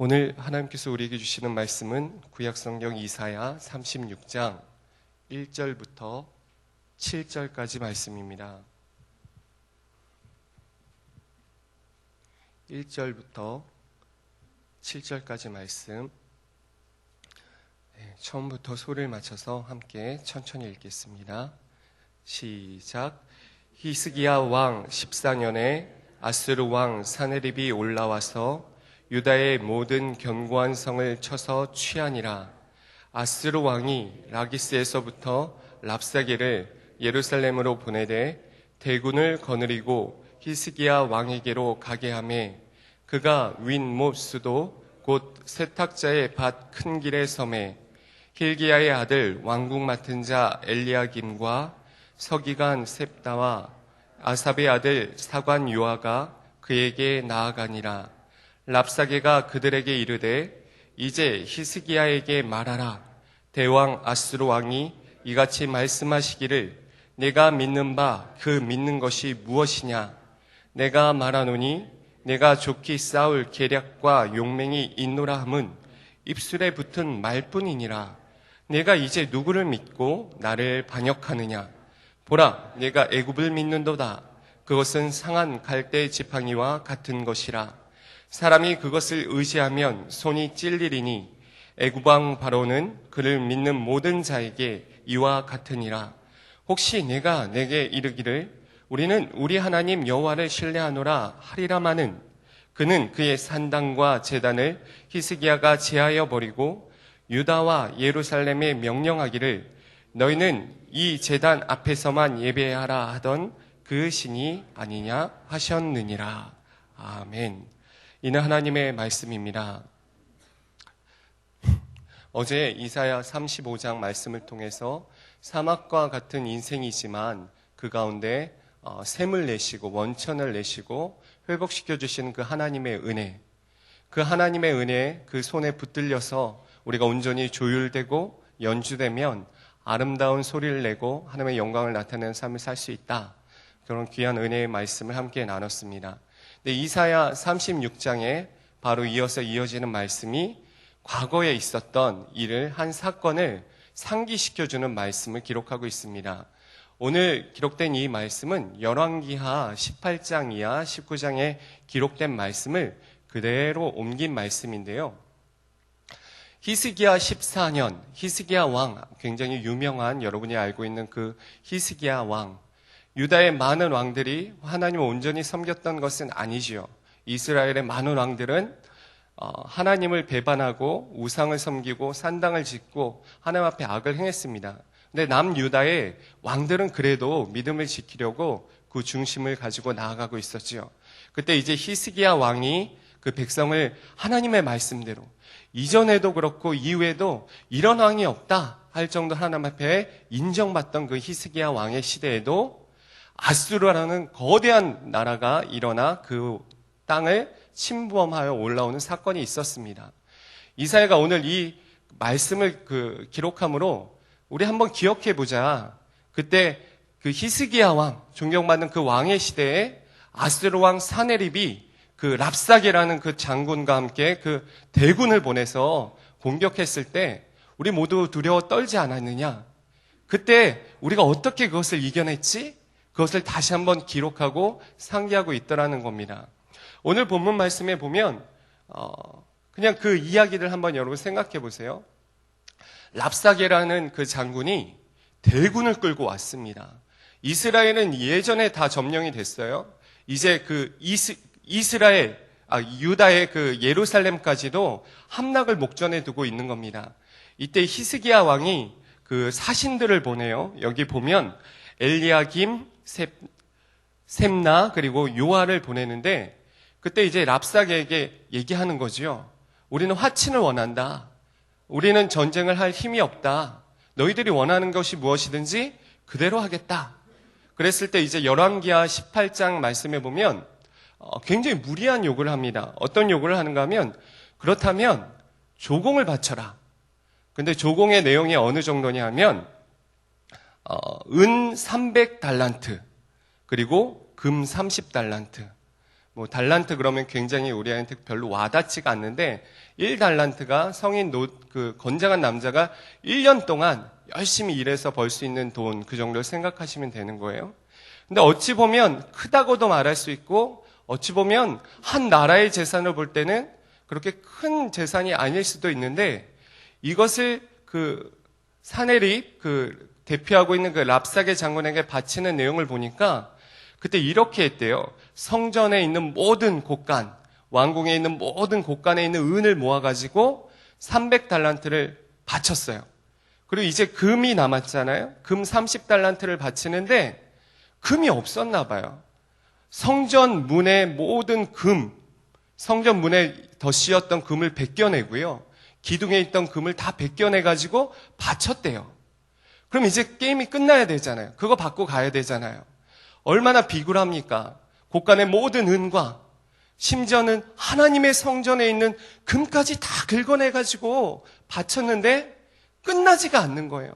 오늘 하나님께서 우리에게 주시는 말씀은 구약성경 이사야 36장 1절부터 7절까지 말씀입니다. 1절부터 7절까지 말씀, 처음부터 소리를 맞춰서 함께 천천히 읽겠습니다. 시작. 히스기야 왕 14년에 아스루 왕 사네립이 올라와서 유다의 모든 견고한 성을 쳐서 취하니라. 아스루 왕이 라기스에서부터 랍사게를 예루살렘으로 보내되 대군을 거느리고 히스기야 왕에게로 가게 하매 그가 윈못 수도 곧 세탁자의 밭 큰 길의 섬에 힐기야의 아들 왕궁 맡은 자 엘리야김과 서기관 셉다와 아삽의 아들 사관 요아가 그에게 나아가니라. 랍사게가 그들에게 이르되 이제 히스기야에게 말하라. 대왕 아스루 왕이 이같이 말씀하시기를 내가 믿는 바 그 믿는 것이 무엇이냐. 내가 말하노니 내가 좋게 싸울 계략과 용맹이 있노라 함은 입술에 붙은 말뿐이니라. 내가 이제 누구를 믿고 나를 반역하느냐. 보라, 내가 애굽을 믿는도다. 그것은 상한 갈대 지팡이와 같은 것이라. 사람이 그것을 의지하면 손이 찔리리니 애굽 왕 바로는 그를 믿는 모든 자에게 이와 같으니라. 혹시 내가 내게 이르기를 우리는 우리 하나님 여호와를 신뢰하노라 하리라마는 그는 그의 산당과 제단을 히스기야가 제하여 버리고 유다와 예루살렘에 명령하기를 너희는 이 제단 앞에서만 예배하라 하던 그 신이 아니냐 하셨느니라. 아멘. 이는 하나님의 말씀입니다. 어제 이사야 35장 말씀을 통해서 사막과 같은 인생이지만 그 가운데 샘을 내시고 원천을 내시고 회복시켜 주시는 그 하나님의 은혜, 그 하나님의 은혜에 그 손에 붙들려서 우리가 온전히 조율되고 연주되면 아름다운 소리를 내고 하나님의 영광을 나타내는 삶을 살 수 있다. 그런 귀한 은혜의 말씀을 함께 나눴습니다. 근데 이사야 36장에 바로 이어서 이어지는 말씀이 과거에 있었던 일을, 한 사건을 상기시켜주는 말씀을 기록하고 있습니다. 오늘 기록된 이 말씀은 열왕기하 18장 이하 19장에 기록된 말씀을 그대로 옮긴 말씀인데요. 히스기야 14년, 히스기야 왕, 굉장히 유명한, 여러분이 알고 있는 그 히스기야 왕, 유다의 많은 왕들이 하나님을 온전히 섬겼던 것은 아니지요. 이스라엘의 많은 왕들은 하나님을 배반하고 우상을 섬기고 산당을 짓고 하나님 앞에 악을 행했습니다. 근데 남유다의 왕들은 그래도 믿음을 지키려고 그 중심을 가지고 나아가고 있었지요. 그때 이제 히스기야 왕이 그 백성을 하나님의 말씀대로, 이전에도 그렇고 이후에도 이런 왕이 없다 할 정도 하나님 앞에 인정받던 그 히스기야 왕의 시대에도 아수르라는 거대한 나라가 일어나 그 땅을 침범하여 올라오는 사건이 있었습니다. 이사야가 오늘 이 말씀을 기록함으로 우리 한번 기억해 보자. 그때 그 히스기야 왕, 존경받는 그 왕의 시대에 아수르 왕 사네립이 그 랍사게라는 그 장군과 함께 그 대군을 보내서 공격했을 때 우리 모두 두려워 떨지 않았느냐? 그때 우리가 어떻게 그것을 이겨냈지? 그것을 다시 한번 기록하고 상기하고 있더라는 겁니다. 오늘 본문 말씀에 보면 그냥 그 이야기를 한번 여러분 생각해 보세요. 랍사게라는 그 장군이 대군을 끌고 왔습니다. 이스라엘은 예전에 다 점령이 됐어요. 이제 그 유다의 그 예루살렘까지도 함락을 목전에 두고 있는 겁니다. 이때 히스기야 왕이 그 사신들을 보내요. 여기 보면 엘리야김, 셈나 그리고 요아를 보내는데 그때 이제 랍사게에게 얘기하는 거죠. 우리는 화친을 원한다. 우리는 전쟁을 할 힘이 없다. 너희들이 원하는 것이 무엇이든지 그대로 하겠다. 그랬을 때 이제 열왕기하 18장 말씀에 보면 굉장히 무리한 요구를 합니다. 어떤 요구를 하는가 하면 그렇다면 조공을 바쳐라. 근데 조공의 내용이 어느 정도냐 하면 은 300달란트 그리고 금 30달란트 뭐 달란트 그러면 굉장히 우리한테 별로 와닿지가 않는데 1달란트가 성인 건장한 남자가 1년 동안 열심히 일해서 벌 수 있는 돈 그 정도를 생각하시면 되는 거예요. 근데 어찌 보면 크다고도 말할 수 있고 어찌 보면 한 나라의 재산을 볼 때는 그렇게 큰 재산이 아닐 수도 있는데 이것을 사네립 대표하고 있는 랍사게 장군에게 바치는 내용을 보니까 그때 이렇게 했대요. 성전에 있는 모든 곳간, 왕궁에 있는 모든 곳간에 있는 은을 모아가지고 300달란트를 바쳤어요. 그리고 이제 금이 남았잖아요. 금 30달란트를 바치는데 금이 없었나 봐요. 성전 문의 모든 성전 문에 덧씌었던 금을 벗겨내고요. 기둥에 있던 금을 다 벗겨내가지고 바쳤대요. 그럼 이제 게임이 끝나야 되잖아요. 그거 받고 가야 되잖아요. 얼마나 비굴합니까? 곳간의 모든 은과 심지어는 하나님의 성전에 있는 금까지 다 긁어내가지고 바쳤는데 끝나지가 않는 거예요.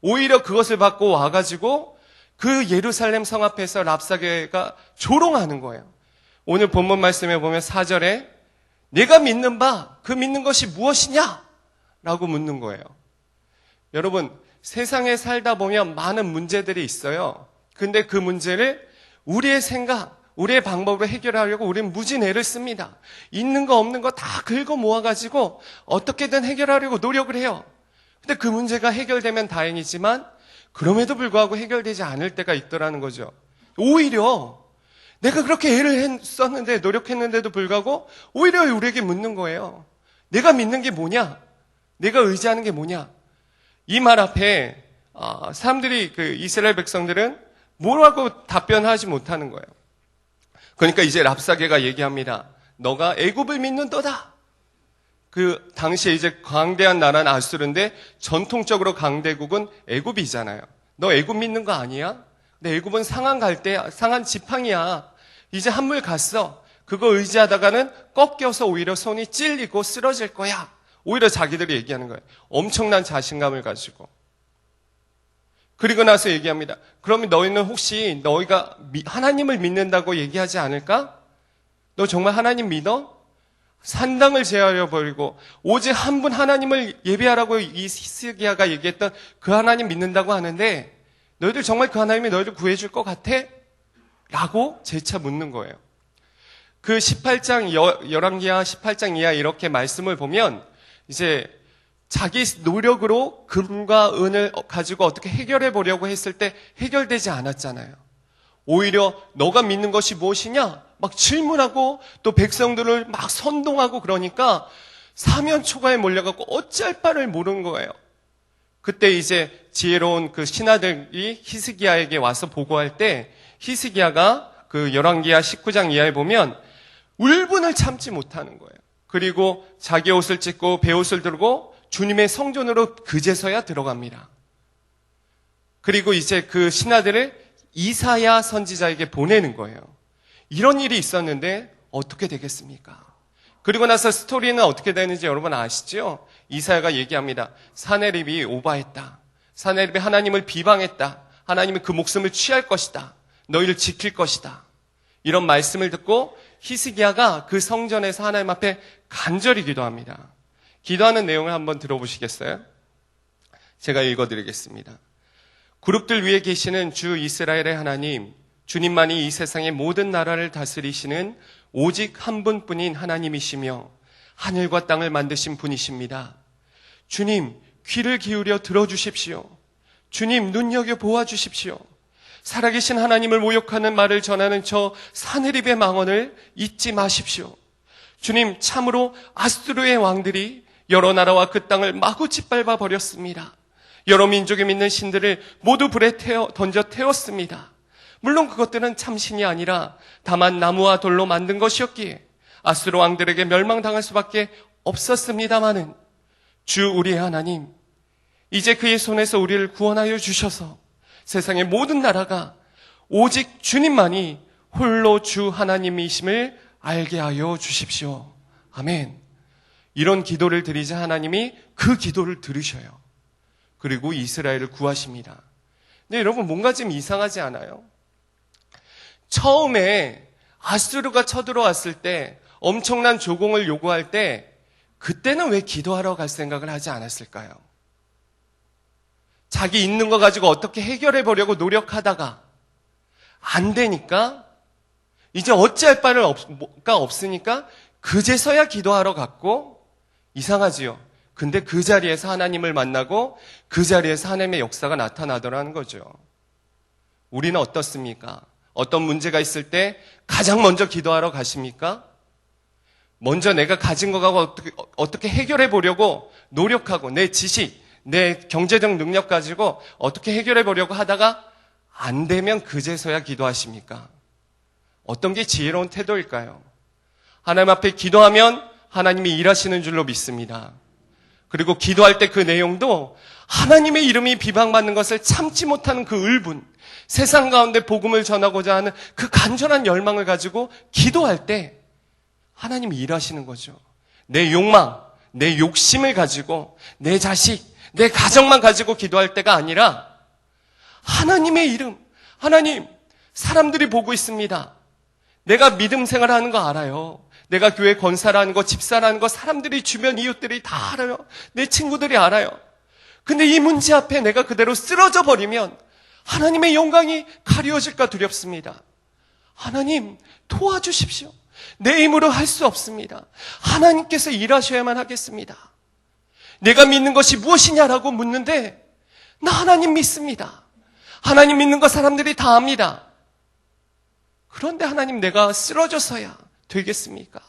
오히려 그것을 받고 와가지고 그 예루살렘 성 앞에서 랍사게가 조롱하는 거예요. 오늘 본문 말씀에 보면 4절에 내가 믿는 바 그 믿는 것이 무엇이냐? 라고 묻는 거예요. 여러분, 세상에 살다 보면 많은 문제들이 있어요. 근데 그 문제를 우리의 생각, 우리의 방법으로 해결하려고 우리는 무진 애를 씁니다. 있는 거 없는 거 다 긁어 모아가지고 어떻게든 해결하려고 노력을 해요. 근데 그 문제가 해결되면 다행이지만 그럼에도 불구하고 해결되지 않을 때가 있더라는 거죠. 오히려 내가 그렇게 애를 썼는데 노력했는데도 불구하고 오히려 우리에게 묻는 거예요. 내가 믿는 게 뭐냐? 내가 의지하는 게 뭐냐? 이 말 앞에 사람들이 이스라엘 백성들은 뭐라고 답변하지 못하는 거예요. 그러니까 이제 랍사게가 얘기합니다. 너가 애굽을 믿는도다. 그 당시에 이제 강대한 나라는 아수르인데 전통적으로 강대국은 애굽이잖아요. 너 애굽 믿는 거 아니야? 근데 애굽은 상한 갈 때 상한 지팡이야. 이제 한물 갔어. 그거 의지하다가는 꺾여서 오히려 손이 찔리고 쓰러질 거야. 오히려 자기들이 얘기하는 거예요. 엄청난 자신감을 가지고. 그리고 나서 얘기합니다. 그러면 너희는 혹시 너희가 하나님을 믿는다고 얘기하지 않을까? 너 정말 하나님 믿어? 산당을 제하여 버리고 오직 한 분 하나님을 예배하라고 이 히스기야가 얘기했던 그 하나님 믿는다고 하는데 너희들 정말 그 하나님이 너희들 구해줄 것 같아? 라고 재차 묻는 거예요. 그 18장, 열왕기하 18장 이하 이렇게 말씀을 보면 이제 자기 노력으로 금과 은을 가지고 어떻게 해결해 보려고 했을 때 해결되지 않았잖아요. 오히려 너가 믿는 것이 무엇이냐? 막 질문하고 또 백성들을 막 선동하고 그러니까 사면초가에 몰려갖고 어찌할 바를 모르는 거예요. 그때 이제 지혜로운 그 신하들이 히스기야에게 와서 보고할 때 히스기야가 그 열왕기하 19장 이하에 보면 울분을 참지 못하는 거예요. 그리고 자기 옷을 찢고 베옷을 들고 주님의 성전으로 그제서야 들어갑니다. 그리고 이제 그 신하들을 이사야 선지자에게 보내는 거예요. 이런 일이 있었는데 어떻게 되겠습니까? 그리고 나서 스토리는 어떻게 되는지 여러분 아시죠? 이사야가 얘기합니다. 사네립이 오바했다. 사네립이 하나님을 비방했다. 하나님이 그 목숨을 취할 것이다. 너희를 지킬 것이다. 이런 말씀을 듣고 히스기야가 그 성전에서 하나님 앞에 간절히 기도합니다. 기도하는 내용을 한번 들어보시겠어요? 제가 읽어드리겠습니다. 그룹들 위에 계시는 주 이스라엘의 하나님, 주님만이 이 세상의 모든 나라를 다스리시는 오직 한 분뿐인 하나님이시며 하늘과 땅을 만드신 분이십니다. 주님, 귀를 기울여 들어주십시오. 주님, 눈여겨 보아주십시오. 살아계신 하나님을 모욕하는 말을 전하는 저 사네립의 망언을 잊지 마십시오. 주님, 참으로 아수르의 왕들이 여러 나라와 그 땅을 마구 짓밟아 버렸습니다. 여러 민족이 믿는 신들을 모두 불에 던져 태웠습니다. 물론 그것들은 참신이 아니라 다만 나무와 돌로 만든 것이었기에 아수르 왕들에게 멸망당할 수밖에 없었습니다마는 주 우리의 하나님, 이제 그의 손에서 우리를 구원하여 주셔서 세상의 모든 나라가 오직 주님만이 홀로 주 하나님이심을 알게 하여 주십시오. 아멘. 이런 기도를 드리자 하나님이 그 기도를 들으셔요. 그리고 이스라엘을 구하십니다. 근데 여러분 뭔가 좀 이상하지 않아요? 처음에 아수르가 쳐들어왔을 때, 엄청난 조공을 요구할 때, 그때는 왜 기도하러 갈 생각을 하지 않았을까요? 자기 있는 거 가지고 어떻게 해결해 보려고 노력하다가 안 되니까 이제 어찌할 바가 없으니까 그제서야 기도하러 갔고, 이상하지요. 근데 그 자리에서 하나님을 만나고 그 자리에서 하나님의 역사가 나타나더라는 거죠. 우리는 어떻습니까? 어떤 문제가 있을 때 가장 먼저 기도하러 가십니까? 먼저 내가 가진 거 가지고 어떻게 해결해 보려고 노력하고 내 지식, 내 경제적 능력 가지고 어떻게 해결해 보려고 하다가 안 되면 그제서야 기도하십니까? 어떤 게 지혜로운 태도일까요? 하나님 앞에 기도하면 하나님이 일하시는 줄로 믿습니다. 그리고 기도할 때 그 내용도 하나님의 이름이 비방받는 것을 참지 못하는 그 울분, 세상 가운데 복음을 전하고자 하는 그 간절한 열망을 가지고 기도할 때 하나님이 일하시는 거죠. 내 욕망, 내 욕심을 가지고 내 자식, 내 가정만 가지고 기도할 때가 아니라 하나님의 이름, 하나님, 사람들이 보고 있습니다. 내가 믿음 생활하는 거 알아요. 내가 교회 권사라는 거, 집사라는 거 사람들이, 주변 이웃들이 다 알아요. 내 친구들이 알아요. 근데 이 문제 앞에 내가 그대로 쓰러져 버리면 하나님의 영광이 가려워질까 두렵습니다. 하나님, 도와주십시오. 내 힘으로 할 수 없습니다. 하나님께서 일하셔야만 하겠습니다. 내가 믿는 것이 무엇이냐라고 묻는데 나 하나님 믿습니다. 하나님 믿는 거 사람들이 다 압니다. 그런데 하나님, 내가 쓰러져서야 되겠습니까?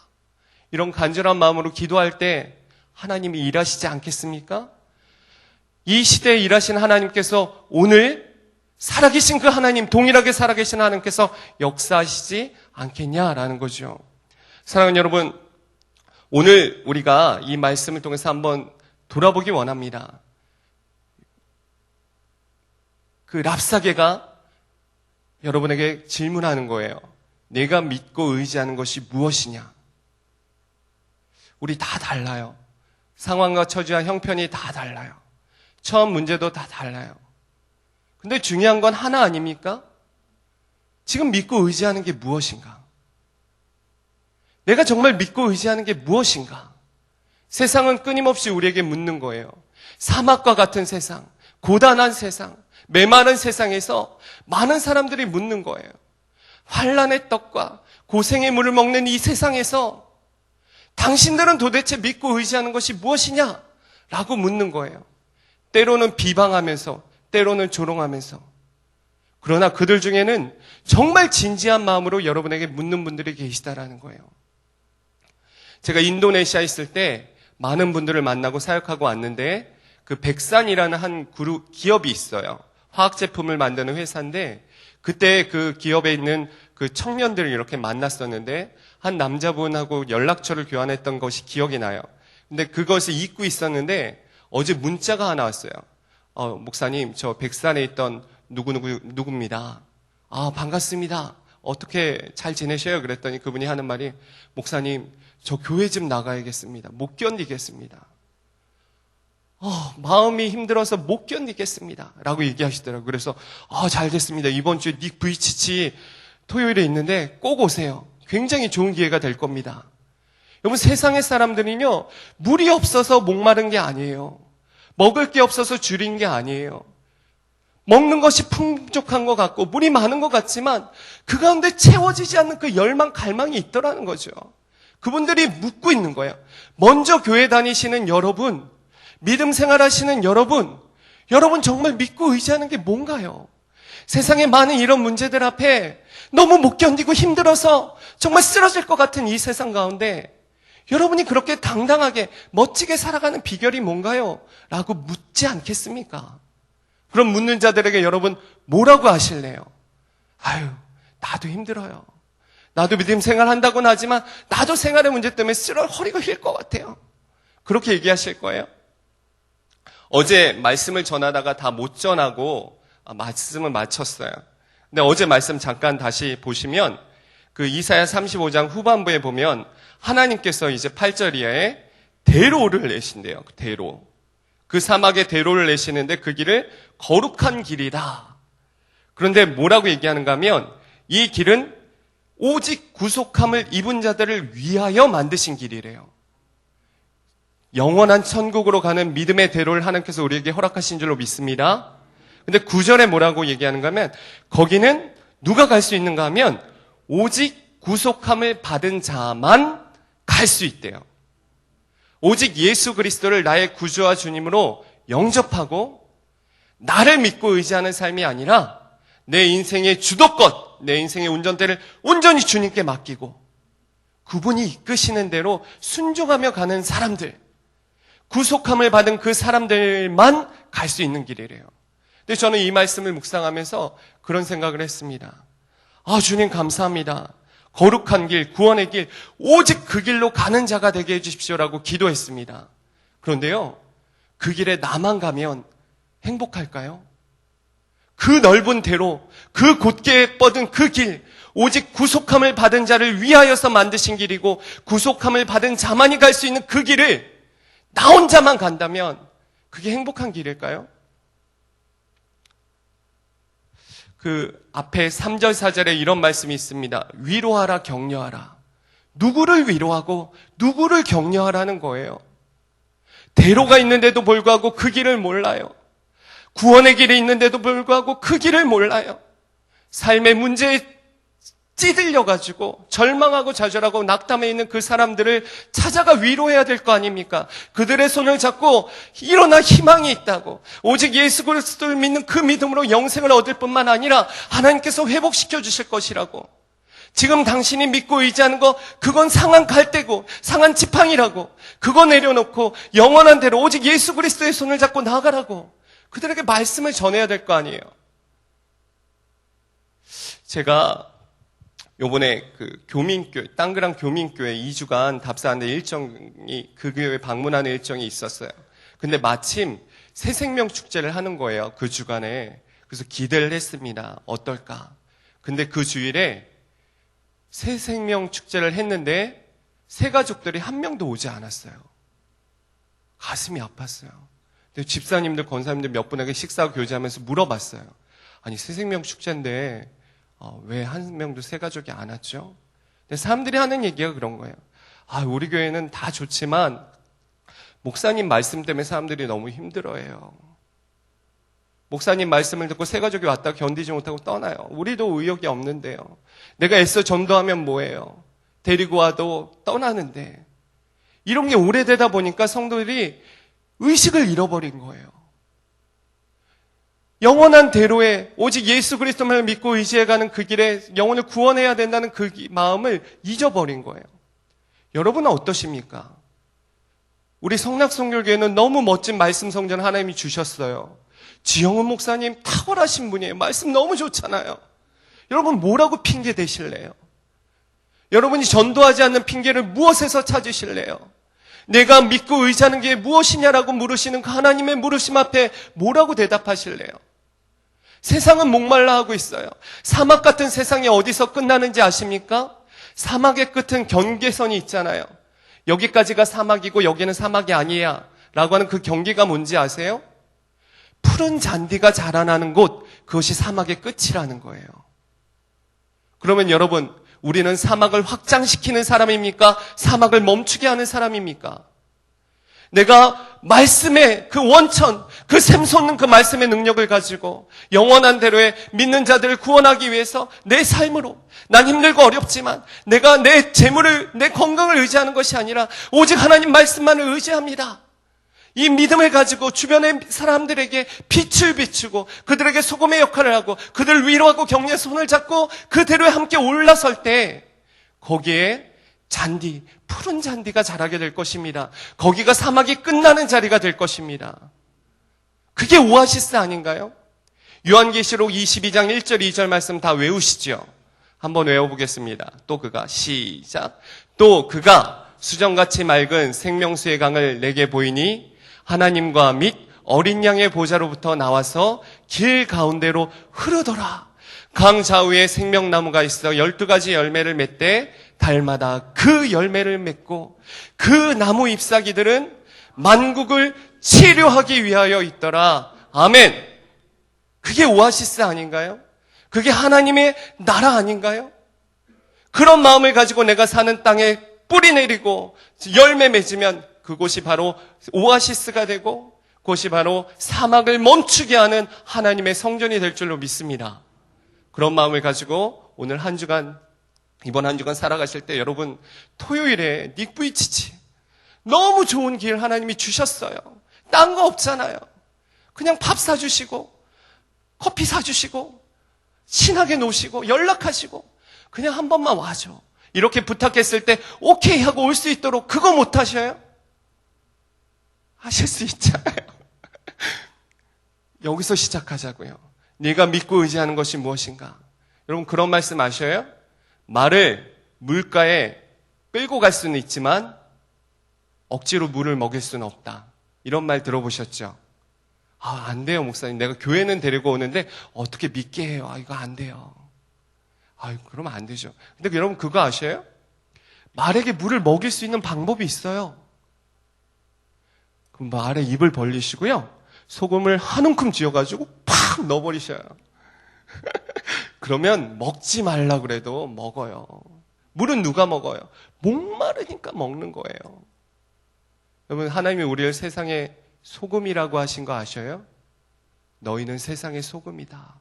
이런 간절한 마음으로 기도할 때 하나님이 일하시지 않겠습니까? 이 시대에 일하신 하나님께서 오늘 살아계신 그 하나님, 동일하게 살아계신 하나님께서 역사하시지 않겠냐라는 거죠. 사랑하는 여러분, 오늘 우리가 이 말씀을 통해서 한번 돌아보기 원합니다. 그 랍사게가 여러분에게 질문하는 거예요. 내가 믿고 의지하는 것이 무엇이냐? 우리 다 달라요. 상황과 처지와 형편이 다 달라요. 처음 문제도 다 달라요. 근데 중요한 건 하나 아닙니까? 지금 믿고 의지하는 게 무엇인가? 내가 정말 믿고 의지하는 게 무엇인가? 세상은 끊임없이 우리에게 묻는 거예요. 사막과 같은 세상, 고단한 세상, 메마른 세상에서 많은 사람들이 묻는 거예요. 환난의 떡과 고생의 물을 먹는 이 세상에서 당신들은 도대체 믿고 의지하는 것이 무엇이냐? 라고 묻는 거예요. 때로는 비방하면서, 때로는 조롱하면서. 그러나 그들 중에는 정말 진지한 마음으로 여러분에게 묻는 분들이 계시다라는 거예요. 제가 인도네시아에 있을 때 많은 분들을 만나고 사역하고 왔는데 그 백산이라는 한 그룹 기업이 있어요. 화학 제품을 만드는 회사인데 그때 그 기업에 있는 그 청년들을 이렇게 만났었는데 한 남자분하고 연락처를 교환했던 것이 기억이 나요. 근데 그것을 잊고 있었는데 어제 문자가 하나 왔어요. 목사님, 저 백산에 있던 누구입니다. 반갑습니다. 어떻게 잘 지내셔요? 그랬더니 그분이 하는 말이, 목사님, 저 교회 좀 나가야겠습니다. 못 견디겠습니다. 마음이 힘들어서 못 견디겠습니다. 라고 얘기하시더라고요. 그래서, 잘 됐습니다. 이번 주에 닉 VCC 토요일에 있는데 꼭 오세요. 굉장히 좋은 기회가 될 겁니다. 여러분, 세상의 사람들은요, 물이 없어서 목마른 게 아니에요. 먹을 게 없어서 줄인 게 아니에요. 먹는 것이 풍족한 것 같고 물이 많은 것 같지만 그 가운데 채워지지 않는 그 열망, 갈망이 있더라는 거죠. 그분들이 묻고 있는 거예요. 먼저 교회 다니시는 여러분, 믿음 생활하시는 여러분 정말 믿고 의지하는 게 뭔가요? 세상에 많은 이런 문제들 앞에 너무 못 견디고 힘들어서 정말 쓰러질 것 같은 이 세상 가운데 여러분이 그렇게 당당하게 멋지게 살아가는 비결이 뭔가요? 라고 묻지 않겠습니까? 그럼 묻는 자들에게 여러분 뭐라고 하실래요? 나도 힘들어요. 나도 믿음 생활한다고는 하지만 나도 생활의 문제 때문에 허리가 휠 것 같아요. 그렇게 얘기하실 거예요? 어제 말씀을 전하다가 다 못 전하고 말씀을 마쳤어요. 근데 어제 말씀 잠깐 다시 보시면 그 이사야 35장 후반부에 보면 하나님께서 이제 8절 이하에 대로를 내신대요. 대로. 그 사막에 대로를 내시는데 그 길을 거룩한 길이다. 그런데 뭐라고 얘기하는가 하면 이 길은 오직 구속함을 입은 자들을 위하여 만드신 길이래요. 영원한 천국으로 가는 믿음의 대로를 하나님께서 우리에게 허락하신 줄로 믿습니다. 근데 9절에 뭐라고 얘기하는가 하면 거기는 누가 갈 수 있는가 하면 오직 구속함을 받은 자만 갈 수 있대요. 오직 예수 그리스도를 나의 구주와 주님으로 영접하고 나를 믿고 의지하는 삶이 아니라 내 인생의 주도권, 내 인생의 운전대를 온전히 주님께 맡기고 그분이 이끄시는 대로 순종하며 가는 사람들, 구속함을 받은 그 사람들만 갈 수 있는 길이래요. 근데 저는 이 말씀을 묵상하면서 그런 생각을 했습니다. 주님 감사합니다. 거룩한 길, 구원의 길, 오직 그 길로 가는 자가 되게 해주십시오라고 기도했습니다. 그런데요, 그 길에 나만 가면 행복할까요? 그 넓은 대로, 그 곧게 뻗은 그 길, 오직 구속함을 받은 자를 위하여서 만드신 길이고 구속함을 받은 자만이 갈 수 있는 그 길을 나 혼자만 간다면 그게 행복한 길일까요? 그 앞에 3절 4절에 이런 말씀이 있습니다. 위로하라 격려하라. 누구를 위로하고 누구를 격려하라는 거예요. 대로가 있는데도 불구하고 그 길을 몰라요. 구원의 길이 있는데도 불구하고 그 길을 몰라요. 삶의 문제에 찌들려가지고 절망하고 좌절하고 낙담해 있는 그 사람들을 찾아가 위로해야 될 거 아닙니까? 그들의 손을 잡고 일어나 희망이 있다고, 오직 예수 그리스도를 믿는 그 믿음으로 영생을 얻을 뿐만 아니라 하나님께서 회복시켜 주실 것이라고, 지금 당신이 믿고 의지하는 거 그건 상한 갈대고 상한 지팡이라고, 그거 내려놓고 영원한 대로 오직 예수 그리스도의 손을 잡고 나아가라고 그들에게 말씀을 전해야 될 거 아니에요. 제가 요번에 그 교민교회, 땅그랑 교민교회 2주간 답사하는 일정이, 그 교회 방문하는 일정이 있었어요. 근데 마침 새생명 축제를 하는 거예요. 그 주간에. 그래서 기대를 했습니다. 어떨까? 근데 그 주일에 새생명 축제를 했는데 새 가족들이 한 명도 오지 않았어요. 가슴이 아팠어요. 근데 집사님들, 권사님들 몇 분에게 식사하고 교제하면서 물어봤어요. 아니, 새생명 축제인데 왜 한 명도 새 가족이 안 왔죠? 근데 사람들이 하는 얘기가 그런 거예요. 우리 교회는 다 좋지만 목사님 말씀 때문에 사람들이 너무 힘들어해요. 목사님 말씀을 듣고 새 가족이 왔다 견디지 못하고 떠나요. 우리도 의욕이 없는데요. 내가 애써 전도하면 뭐예요? 데리고 와도 떠나는데. 이런 게 오래되다 보니까 성도들이 의식을 잃어버린 거예요. 영원한 대로에 오직 예수 그리스도만 믿고 의지해가는 그 길에 영혼을 구원해야 된다는 그 마음을 잊어버린 거예요. 여러분은 어떠십니까? 우리 성락성결교회는 너무 멋진 말씀 성전을 하나님이 주셨어요. 지영훈 목사님 탁월하신 분이에요. 말씀 너무 좋잖아요. 여러분 뭐라고 핑계 대실래요? 여러분이 전도하지 않는 핑계를 무엇에서 찾으실래요? 내가 믿고 의지하는 게 무엇이냐라고 물으시는 그 하나님의 물으심 앞에 뭐라고 대답하실래요? 세상은 목말라 하고 있어요. 사막 같은 세상이 어디서 끝나는지 아십니까? 사막의 끝은 경계선이 있잖아요. 여기까지가 사막이고 여기는 사막이 아니야 라고 하는 그 경계가 뭔지 아세요? 푸른 잔디가 자라나는 곳, 그것이 사막의 끝이라는 거예요. 그러면 여러분, 우리는 사막을 확장시키는 사람입니까? 사막을 멈추게 하는 사람입니까? 내가 말씀의 그 원천, 그 샘솟는 그 말씀의 능력을 가지고 영원한 대로에 믿는 자들을 구원하기 위해서 내 삶으로, 난 힘들고 어렵지만 내가 내 재물을, 내 건강을 의지하는 것이 아니라 오직 하나님 말씀만을 의지합니다. 이 믿음을 가지고 주변의 사람들에게 빛을 비추고 그들에게 소금의 역할을 하고 그들을 위로하고 격려의 손을 잡고 그 대로에 함께 올라설 때 거기에 잔디, 푸른 잔디가 자라게 될 것입니다. 거기가 사막이 끝나는 자리가 될 것입니다. 그게 오아시스 아닌가요? 요한계시록 22장 1절 2절 말씀 다 외우시죠? 한번 외워보겠습니다. 또 그가, 시작. 또 그가 수정같이 맑은 생명수의 강을 내게 보이니 하나님과 및 어린 양의 보좌로부터 나와서 길 가운데로 흐르더라. 강 좌우에 생명나무가 있어 12가지 열매를 맺되 달마다 그 열매를 맺고 그 나무 잎사귀들은 만국을 치료하기 위하여 있더라. 아멘. 그게 오아시스 아닌가요? 그게 하나님의 나라 아닌가요? 그런 마음을 가지고 내가 사는 땅에 뿌리 내리고 열매 맺으면 그곳이 바로 오아시스가 되고 그것이 바로 사막을 멈추게 하는 하나님의 성전이 될 줄로 믿습니다. 그런 마음을 가지고 오늘 한 주간, 이번 한 주간 살아가실 때 여러분 토요일에 닉부이치치 너무 좋은 길 하나님이 주셨어요. 딴 거 없잖아요. 그냥 밥 사주시고 커피 사주시고 친하게 노시고 연락하시고 그냥 한 번만 와줘. 이렇게 부탁했을 때 오케이 하고 올 수 있도록 그거 못 하셔요? 하실 수 있잖아요. 여기서 시작하자고요. 네가 믿고 의지하는 것이 무엇인가? 여러분 그런 말씀 아셔요? 말을 물가에 끌고 갈 수는 있지만 억지로 물을 먹일 수는 없다. 이런 말 들어보셨죠? 안 돼요, 목사님. 내가 교회는 데리고 오는데 어떻게 믿게 해요? 이거 안 돼요. 그러면 안 되죠. 근데 여러분 그거 아셔요? 말에게 물을 먹일 수 있는 방법이 있어요. 그럼 말에 입을 벌리시고요. 소금을 한 움큼 쥐어가지고 팍 넣어버리셔요. 그러면 먹지 말라 그래도 먹어요. 물은 누가 먹어요? 목마르니까 먹는 거예요. 여러분 하나님이 우리를 세상의 소금이라고 하신 거 아셔요? 너희는 세상의 소금이다.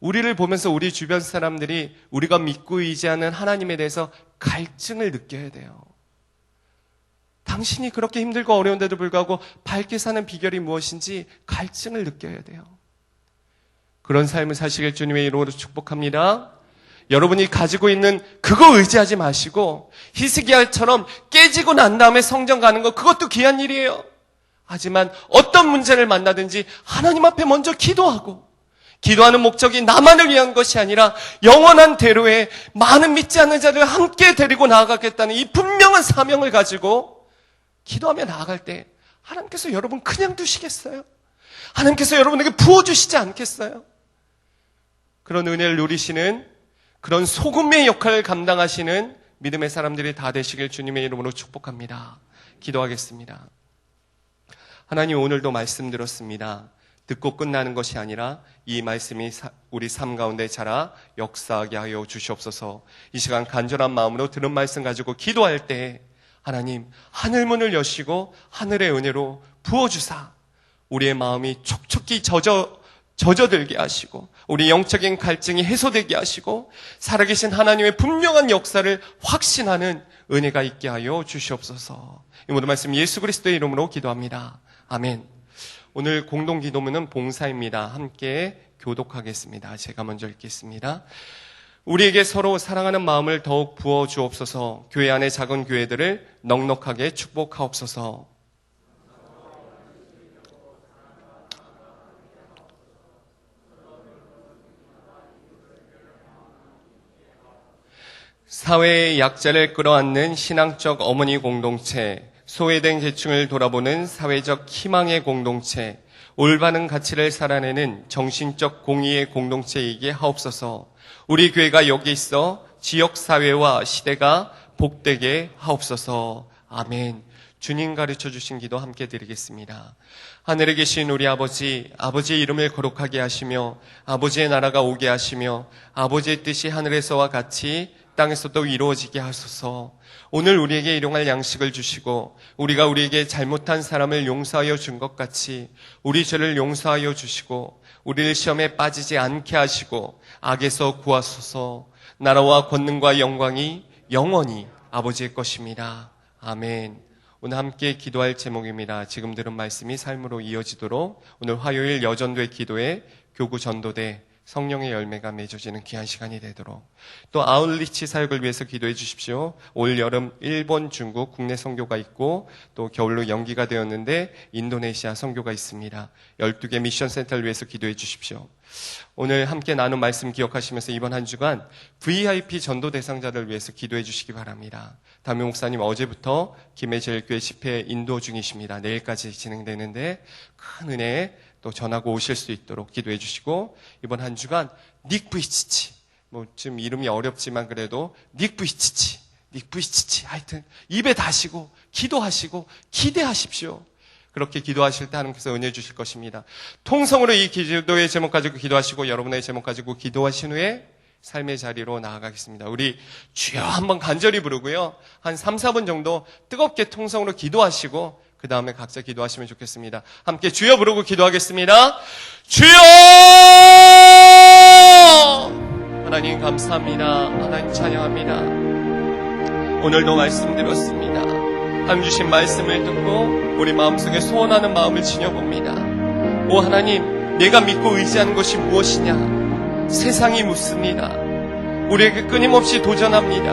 우리를 보면서 우리 주변 사람들이 우리가 믿고 의지하는 하나님에 대해서 갈증을 느껴야 돼요. 당신이 그렇게 힘들고 어려운데도 불구하고 밝게 사는 비결이 무엇인지 갈증을 느껴야 돼요. 그런 삶을 사시길 주님의 이름으로 축복합니다. 여러분이 가지고 있는 그거 의지하지 마시고 히스기야처럼 깨지고 난 다음에 성전 가는 거 그것도 귀한 일이에요. 하지만 어떤 문제를 만나든지 하나님 앞에 먼저 기도하고 기도하는 목적이 나만을 위한 것이 아니라 영원한 대로에 많은 믿지 않는 자들을 함께 데리고 나아가겠다는 이 분명한 사명을 가지고 기도하며 나아갈 때 하나님께서 여러분 그냥 두시겠어요? 하나님께서 여러분에게 부어주시지 않겠어요? 그런 은혜를 누리시는 그런 소금의 역할을 감당하시는 믿음의 사람들이 다 되시길 주님의 이름으로 축복합니다. 기도하겠습니다. 하나님 오늘도 말씀 들었습니다. 듣고 끝나는 것이 아니라 이 말씀이 우리 삶 가운데 자라 역사하게 하여 주시옵소서. 이 시간 간절한 마음으로 들은 말씀 가지고 기도할 때 하나님 하늘문을 여시고 하늘의 은혜로 부어주사 우리의 마음이 촉촉히 젖어들게 하시고 우리 영적인 갈증이 해소되게 하시고 살아계신 하나님의 분명한 역사를 확신하는 은혜가 있게 하여 주시옵소서. 이 모든 말씀 예수 그리스도의 이름으로 기도합니다. 아멘. 오늘 공동 기도문은 봉사입니다. 함께 교독하겠습니다. 제가 먼저 읽겠습니다. 우리에게 서로 사랑하는 마음을 더욱 부어 주옵소서. 교회 안의 작은 교회들을 넉넉하게 축복하옵소서. 사회의 약자를 끌어안는 신앙적 어머니 공동체, 소외된 계층을 돌아보는 사회적 희망의 공동체, 올바른 가치를 살아내는 정신적 공의의 공동체이게 하옵소서. 우리 교회가 여기 있어 지역사회와 시대가 복되게 하옵소서. 아멘. 주님 가르쳐 주신 기도 함께 드리겠습니다. 하늘에 계신 우리 아버지, 아버지의 이름을 거룩하게 하시며 아버지의 나라가 오게 하시며 아버지의 뜻이 하늘에서와 같이 땅에서도 이루어지게 하소서. 오늘 우리에게 일용할 양식을 주시고 우리가 우리에게 잘못한 사람을 용서하여 준 것 같이 우리 죄를 용서하여 주시고 우리를 시험에 빠지지 않게 하시고 악에서 구하소서. 나라와 권능과 영광이 영원히 아버지의 것입니다. 아멘. 오늘 함께 기도할 제목입니다. 지금 들은 말씀이 삶으로 이어지도록 오늘 화요일 여전도의 기도에 교구 전도대 성령의 열매가 맺어지는 귀한 시간이 되도록 또 아울리치 사역을 위해서 기도해 주십시오. 올 여름 일본, 중국 국내 선교가 있고 또 겨울로 연기가 되었는데 인도네시아 선교가 있습니다. 12개 미션 센터를 위해서 기도해 주십시오. 오늘 함께 나눈 말씀 기억하시면서 이번 한 주간 VIP 전도 대상자를 위해서 기도해 주시기 바랍니다. 담임 목사님 어제부터 김해제일교회 집회 인도 중이십니다. 내일까지 진행되는데 큰 은혜 또 전하고 오실 수 있도록 기도해 주시고 이번 한 주간 닉부이치치 좀 이름이 어렵지만 그래도 닉부이치치 하여튼 입에 다시고 기도하시고 기대하십시오. 그렇게 기도하실 때 하나님께서 은혜 주실 것입니다. 통성으로 이 기도의 제목 가지고 기도하시고 여러분의 제목 가지고 기도하신 후에 삶의 자리로 나아가겠습니다. 우리 주여 한번 간절히 부르고요. 한 3, 4분 정도 뜨겁게 통성으로 기도하시고 그 다음에 각자 기도하시면 좋겠습니다. 함께 주여 부르고 기도하겠습니다. 주여! 하나님 감사합니다. 하나님 찬양합니다. 오늘도 말씀 들었습니다. 하나님 주신 말씀을 듣고 우리 마음속에 소원하는 마음을 지녀봅니다. 오 하나님, 내가 믿고 의지하는 것이 무엇이냐? 세상이 묻습니다. 우리에게 끊임없이 도전합니다.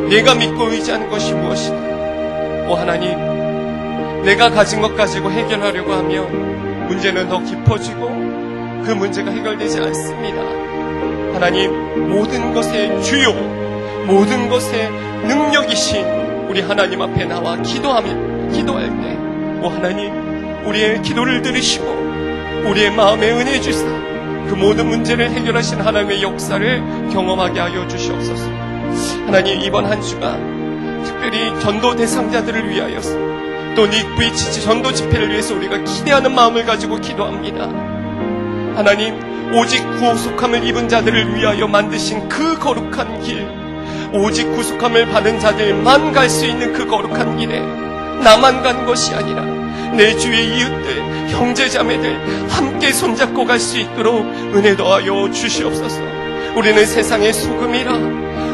내가 믿고 의지하는 것이 무엇이냐? 오 하나님, 내가 가진 것 가지고 해결하려고 하면 문제는 더 깊어지고 그 문제가 해결되지 않습니다. 하나님, 모든 것의 주요, 모든 것의 능력이신 우리 하나님 앞에 나와 기도할 때, 오 하나님, 우리의 기도를 들으시고 우리의 마음에 은혜 주사 그 모든 문제를 해결하신 하나님의 역사를 경험하게 하여 주시옵소서. 하나님, 이번 한 주간 특별히 전도 대상자들을 위하여서 또 닉브이치치 전도 집회를 위해서 우리가 기대하는 마음을 가지고 기도합니다. 하나님, 오직 구속함을 입은 자들을 위하여 만드신 그 거룩한 길, 오직 구속함을 받은 자들만 갈 수 있는 그 거룩한 길에 나만 간 것이 아니라 내 주위의 이웃들, 형제자매들 함께 손잡고 갈 수 있도록 은혜 더하여 주시옵소서. 우리는 세상의 소금이라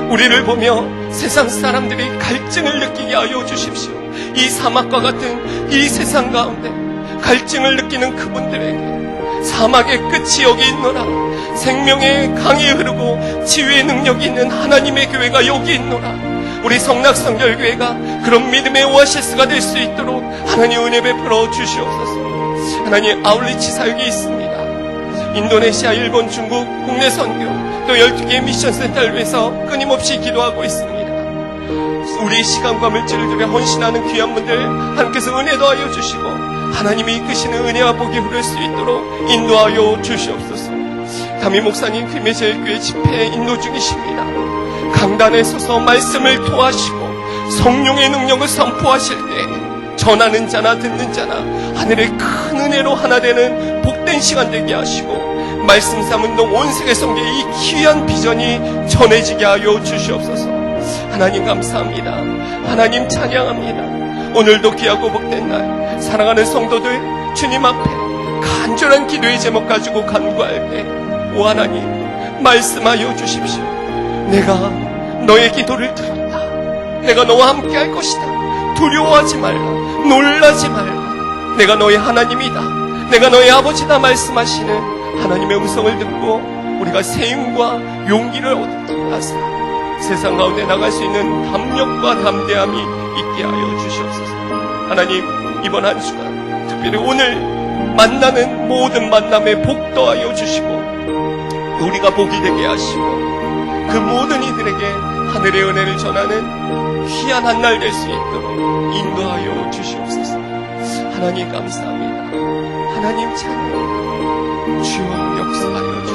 우리를 보며 세상 사람들이 갈증을 느끼게 하여 주십시오. 이 사막과 같은 이 세상 가운데 갈증을 느끼는 그분들에게 사막의 끝이 여기 있노라, 생명의 강이 흐르고 치유의 능력이 있는 하나님의 교회가 여기 있노라. 우리 성락성결교회가 그런 믿음의 오아시스가 될 수 있도록 하나님 은혜 베풀어 주시옵소서. 하나님, 아울리치 사역이 있습니다. 인도네시아, 일본, 중국 국내 선교 또 12개의 미션센터를 위해서 끊임없이 기도하고 있습니다. 우리 시간과 물질을 들여 헌신하는 귀한 분들 하나님께서 은혜 더하여 주시고 하나님이 이끄시는 은혜와 복이 흐를 수 있도록 인도하여 주시옵소서. 담임 목사님 금혜제일교회 집회에 인도 중이십니다. 강단에 서서 말씀을 토하시고 성령의 능력을 선포하실 때 전하는 자나 듣는 자나 하늘의 큰 은혜로 하나 되는 복된 시간 되게 하시고 말씀 삼운동 온 세계 선교의 이 귀한 비전이 전해지게 하여 주시옵소서. 하나님 감사합니다. 하나님 찬양합니다. 오늘도 귀하고 복된 날 사랑하는 성도들 주님 앞에 간절한 기도의 제목 가지고 간구할 때 오 하나님 말씀하여 주십시오. 내가 너의 기도를 들었다. 내가 너와 함께 할 것이다. 두려워하지 말라. 놀라지 말라. 내가 너의 하나님이다. 내가 너의 아버지다 말씀하시는 하나님의 음성을 듣고 우리가 세임과 용기를 얻게 하사 세상 가운데 나갈 수 있는 담력과 담대함이 있게 하여 주시옵소서. 하나님, 이번 한 주간 특별히 오늘 만나는 모든 만남에 복 더하여 주시고 우리가 복이 되게 하시고 그 모든 이들에게 하늘의 은혜를 전하는 귀한 한 날 될 수 있도록 인도하여 주시옵소서. 하나님 감사합니다. 하나님 찬양 주여 역사하여 주시옵소서.